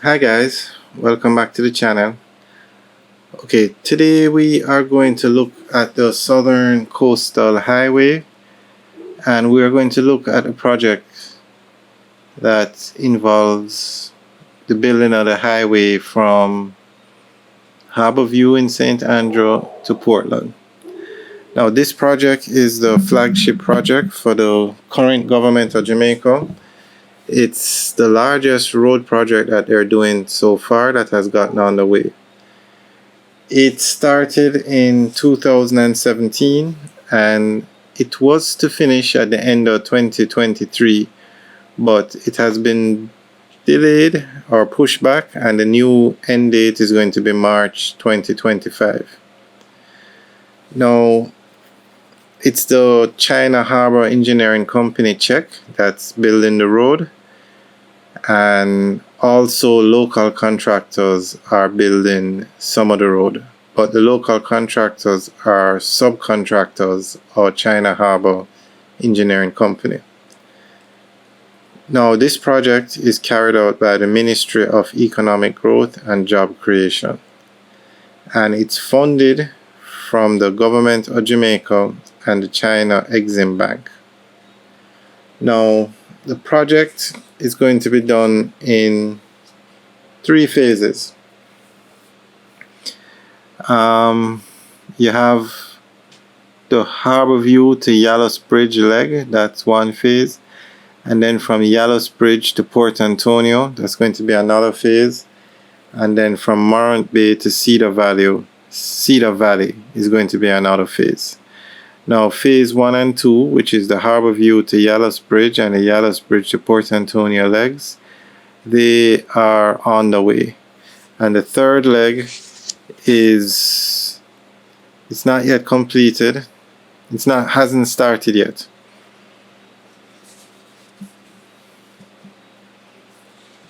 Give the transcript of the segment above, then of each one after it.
Hi guys, welcome back to the channel. Okay, today we are going to look at the Southern Coastal Highway, and we are going to look at a project that involves the building of the highway from Harborview in St. Andrew to Portland. Now this project is the flagship project for the current government of Jamaica. It's the largest road project that they're doing so far that has gotten underway. It started in 2017 and it was to finish at the end of 2023, but it has been delayed or pushed back, and the new end date is going to be March 2025. Now, it's the China Harbor Engineering Company Czech that's building the road, and also local contractors are building some of the road, but the local contractors are subcontractors of China Harbor Engineering Company. Now this project is carried out by the Ministry of Economic Growth and Job Creation, and it's funded from the government of Jamaica and the China Exim Bank. Now the project is going to be done in 3 phases. You have the Harborview to Yallow's Bridge leg, that's one phase, and then from Yallow's Bridge to Port Antonio, that's going to be another phase, and then from Morant Bay to Cedar Valley is going to be another phase. Now phase 1 and 2, which is the Harborview to Yallow's Bridge and the Yallow's Bridge to Port Antonio legs, they are on the way. And the third leg it's not yet completed. Hasn't started yet.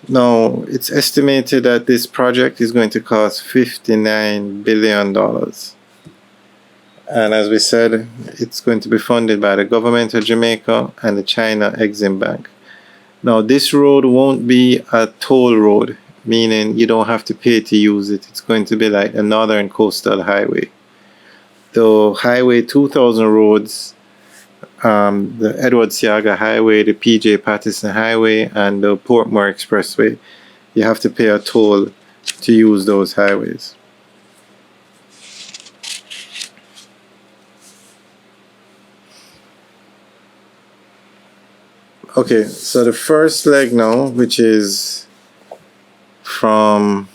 Now it's estimated that this project is going to cost $59 billion. And as we said, it's going to be funded by the government of Jamaica and the China Exim Bank. Now this road won't be a toll road, meaning you don't have to pay to use it. It's going to be like a Northern Coastal Highway. The Highway 2000 roads, the Edward Seaga Highway, the PJ Patterson Highway, and the Portmore Expressway, you have to pay a toll to use those highways. Okay, so the first leg now, which is from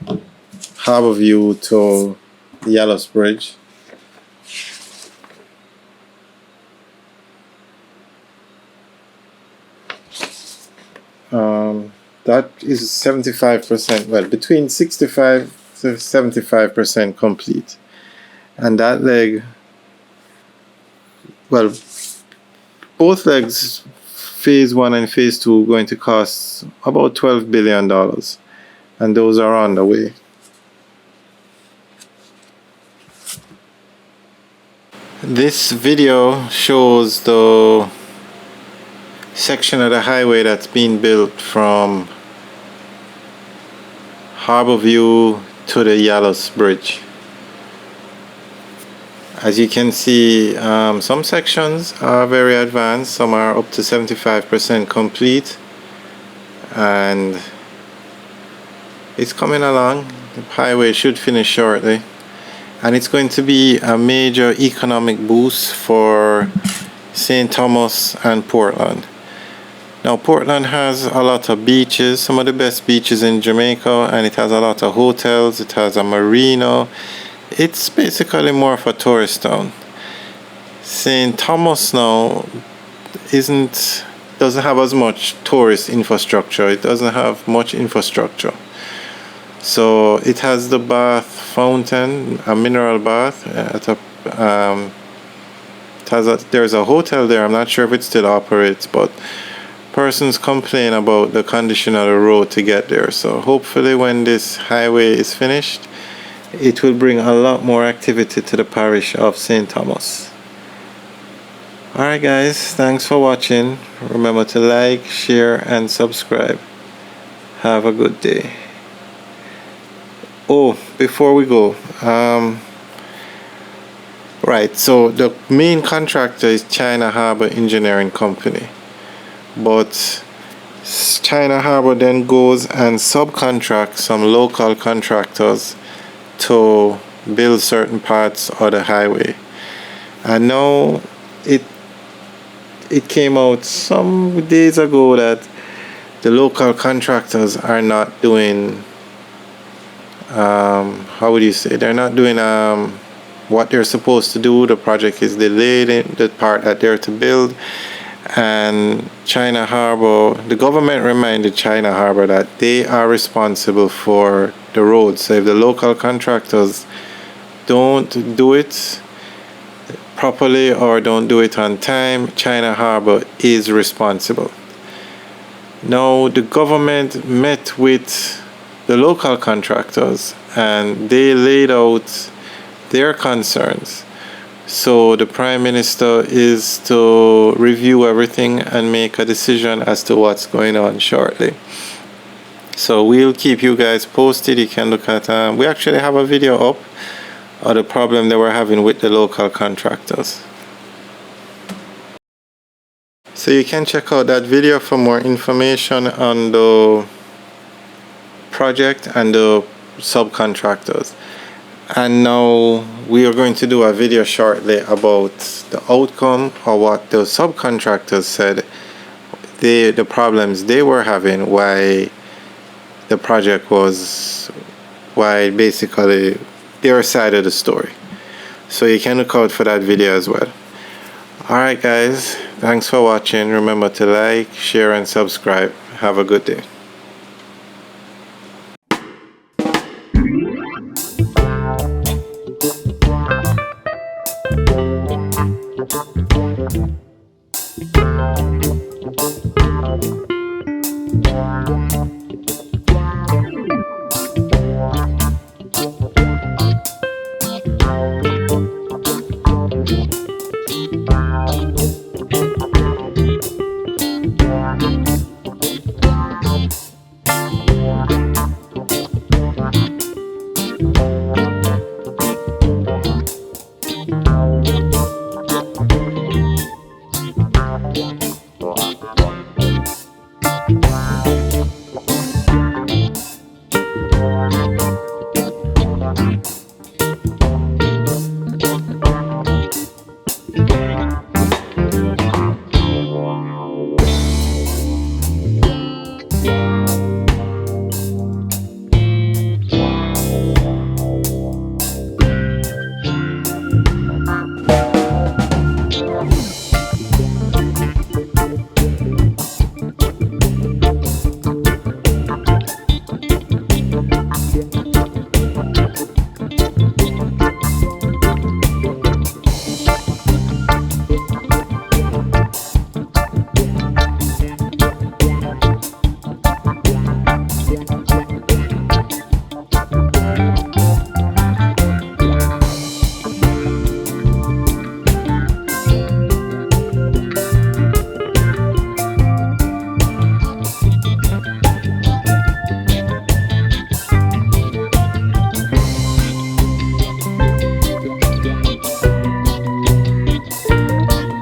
Harborview to Yallow's Bridge, that is 75%, well, between 65 to 75% complete. And that leg, well, both legs, phase 1 and phase 2, are going to cost about $12 billion, and those are on the way. This video shows the section of the highway that's being built from Harborview to the Yallow's Bridge. As you can see, some sections are very advanced, some are up to 75% complete, and it's coming along. The highway should finish shortly, and it's going to be a major economic boost for St. Thomas and Portland. Now Portland has a lot of beaches, some of the best beaches in Jamaica, and it has a lot of hotels, it has a marina. It's basically more of a tourist town. St. Thomas now doesn't have as much tourist infrastructure. It doesn't have much infrastructure. So it has the bath fountain, a mineral bath. There's a hotel there. I'm not sure if it still operates, but persons complain about the condition of the road to get there. So hopefully when this highway is finished, it will bring a lot more activity to the parish of St. Thomas. Alright guys, thanks for watching. Remember to like, share and subscribe. Have a good day. Oh, before we go, right, so the main contractor is China Harbor Engineering Company, but China Harbor then goes and subcontracts some local contractors to build certain parts of the highway. And now it came out some days ago that the local contractors are not doing how would you say, they're not doing what they're supposed to do. The project is delayed in the part that they're to build, and China Harbor, the government reminded China Harbor that they are responsible for the road. So if the local contractors don't do it properly or don't do it on time, China Harbor is responsible. Now the government met with the local contractors and they laid out their concerns. So the Prime Minister is to review everything and make a decision as to what's going on shortly. So we'll keep you guys posted. You can look at, we actually have a video up of the problem that we're having with the local contractors. So you can check out that video for more information on the project and the subcontractors. And now we are going to do a video shortly about the outcome or what the subcontractors said, the problems they were having, why the project was, why basically their side of the story. So you can look out for that video as well. Alright guys, thanks for watching. Remember to like, share and subscribe. Have a good day.